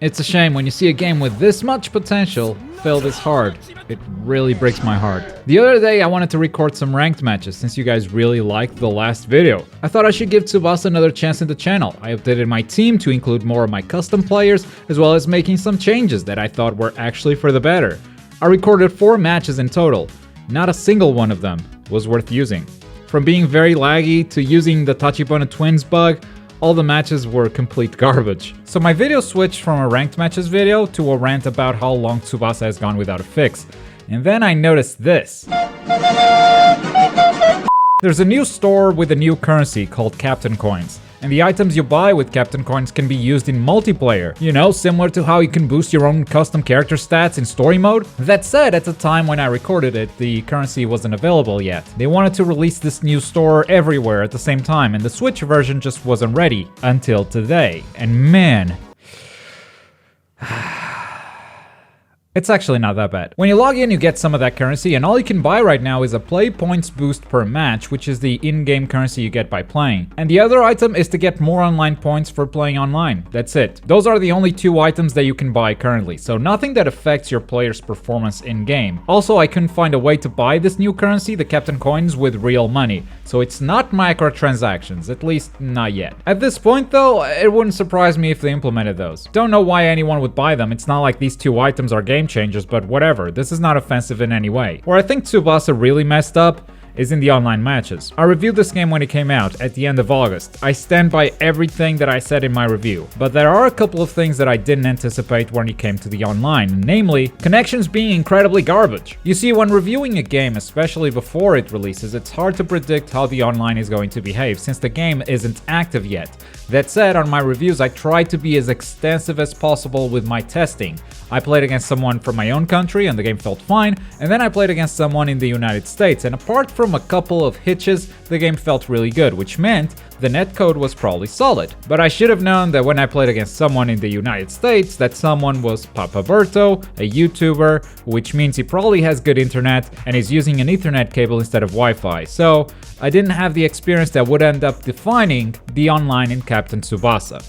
It's a shame when you see a game with this much potential fail this hard. It really breaks my heart. The other day I wanted to record some ranked matches since you guys really liked the last video. I thought I should give Tsubasa another chance in the channel. I updated my team to include more of my custom players, as well as making some changes that I thought were actually for the better. I recorded 4 matches in total. Not a single one of them was worth using. From being very laggy to using the Tachibana Twins bug, all the matches were complete garbage. So my video switched from a ranked matches video to a rant about how long Tsubasa has gone without a fix. And then I noticed this. There's a new store with a new currency called Captain Coins. And the items you buy with Captain Coins can be used in multiplayer. You know, similar to how you can boost your own custom character stats in story mode. That said, at the time when I recorded it, the currency wasn't available yet. They wanted to release this new store everywhere at the same time, and the Switch version just wasn't ready until today. And man... it's actually not that bad. When you log in, you get some of that currency, and all you can buy right now is a play points boost per match, which is the in-game currency you get by playing. And the other item is to get more online points for playing online. That's it. Those are the only 2 items that you can buy currently, so nothing that affects your player's performance in-game. Also, I couldn't find a way to buy this new currency, the Captain Coins, with real money, so it's not microtransactions, at least not yet. At this point though, it wouldn't surprise me if they implemented those. Don't know why anyone would buy them. It's not like these 2 items are game changers, but whatever, this is not offensive in any way. Where I think Tsubasa really messed up is in the online matches. I reviewed this game when it came out at the end of August. I stand by everything that I said in my review, but there are a couple of things that I didn't anticipate when it came to the online, namely, connections being incredibly garbage. You see, when reviewing a game, especially before it releases, it's hard to predict how the online is going to behave since the game isn't active yet. That said, on my reviews I tried to be as extensive as possible with my testing. I played against someone from my own country and the game felt fine, and then I played against someone in the United States, and apart from a couple of hitches, the game felt really good, which meant the netcode was probably solid. But I should have known that when I played against someone in the United States, that someone was Papa Berto, a YouTuber, which means he probably has good internet and is using an Ethernet cable instead of Wi-Fi. So I didn't have the experience that would end up defining the online in Captain Tsubasa.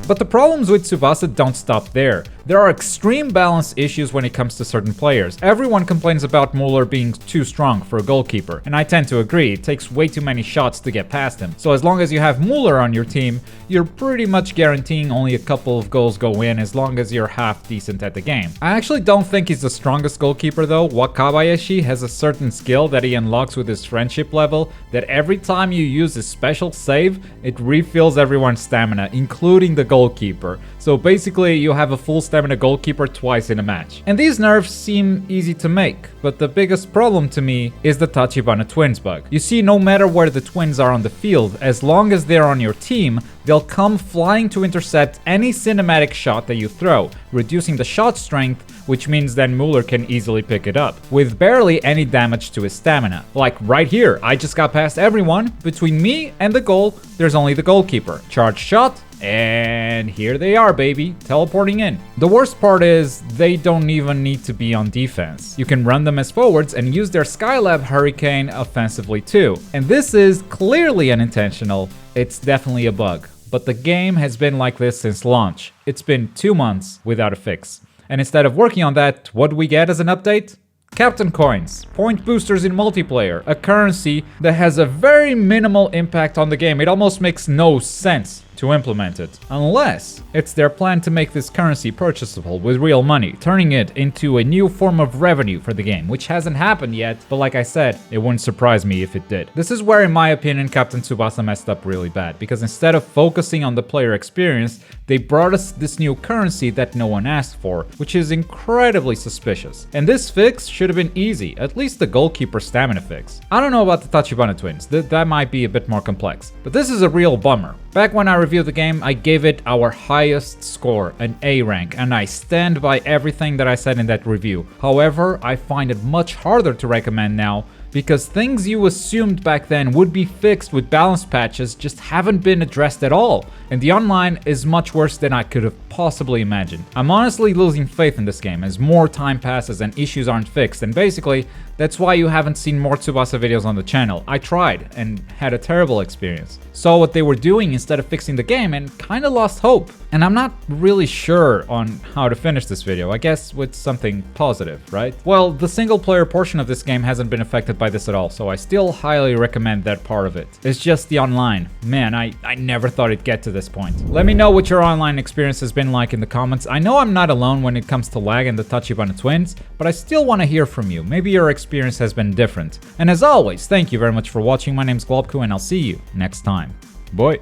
But the problems with Tsubasa don't stop there. There are extreme balance issues when it comes to certain players. Everyone complains about Muller being too strong for a goalkeeper, and I tend to agree, it takes way too many shots to get past him. So as long as you have Muller on your team, you're pretty much guaranteeing only a couple of goals go in as long as you're half decent at the game. I actually don't think he's the strongest goalkeeper though. Wakabayashi has a certain skill that he unlocks with his friendship level that every time you use a special save, it refills everyone's stamina, including the goalkeeper. So basically you have a full stamina goalkeeper twice in a match. And these nerfs seem easy to make, but the biggest problem to me is the Tachibana Twins bug. You see, no matter where the twins are on the field, as long as they're on your team, they'll come flying to intercept any cinematic shot that you throw, reducing the shot strength, which means then Muller can easily pick it up, with barely any damage to his stamina. Like right here, I just got past everyone. Between me and the goal, there's only the goalkeeper. Charge shot, and here they are, baby, teleporting in. The worst part is, they don't even need to be on defense. You can run them as forwards and use their Skylab Hurricane offensively too. And this is clearly unintentional. It's definitely a bug. But the game has been like this since launch. It's been 2 months without a fix. And instead of working on that, what do we get as an update? Captain Coins, point boosters in multiplayer, a currency that has a very minimal impact on the game. It almost makes no sense to to implement it. Unless it's their plan to make this currency purchasable with real money, turning it into a new form of revenue for the game, which hasn't happened yet, but like I said, it wouldn't surprise me if it did. This is where, in my opinion, Captain Tsubasa messed up really bad, because instead of focusing on the player experience, they brought us this new currency that no one asked for, which is incredibly suspicious. And this fix should have been easy, at least the goalkeeper stamina fix. I don't know about the Tachibana twins, that might be a bit more complex, but this is a real bummer. Back when I reviewed the game, I gave it our highest score, an A rank, and I stand by everything that I said in that review. However, I find it much harder to recommend now, because things you assumed back then would be fixed with balance patches just haven't been addressed at all, and the online is much worse than I could have possibly imagined. I'm honestly losing faith in this game as more time passes and issues aren't fixed, and basically, that's why you haven't seen more Tsubasa videos on the channel. I tried and had a terrible experience. Saw what they were doing instead of fixing the game and kinda lost hope. And I'm not really sure on how to finish this video, I guess with something positive, right? Well, the single player portion of this game hasn't been affected by this at all, so I still highly recommend that part of it. It's just the online. Man, I never thought it'd get to this point. Let me know what your online experience has been like in the comments. I know I'm not alone when it comes to lag and the Tachibana twins, but I still want to hear from you. Maybe your experience has been different. And as always, thank you very much for watching. My name's Globku and I'll see you next time. Bye.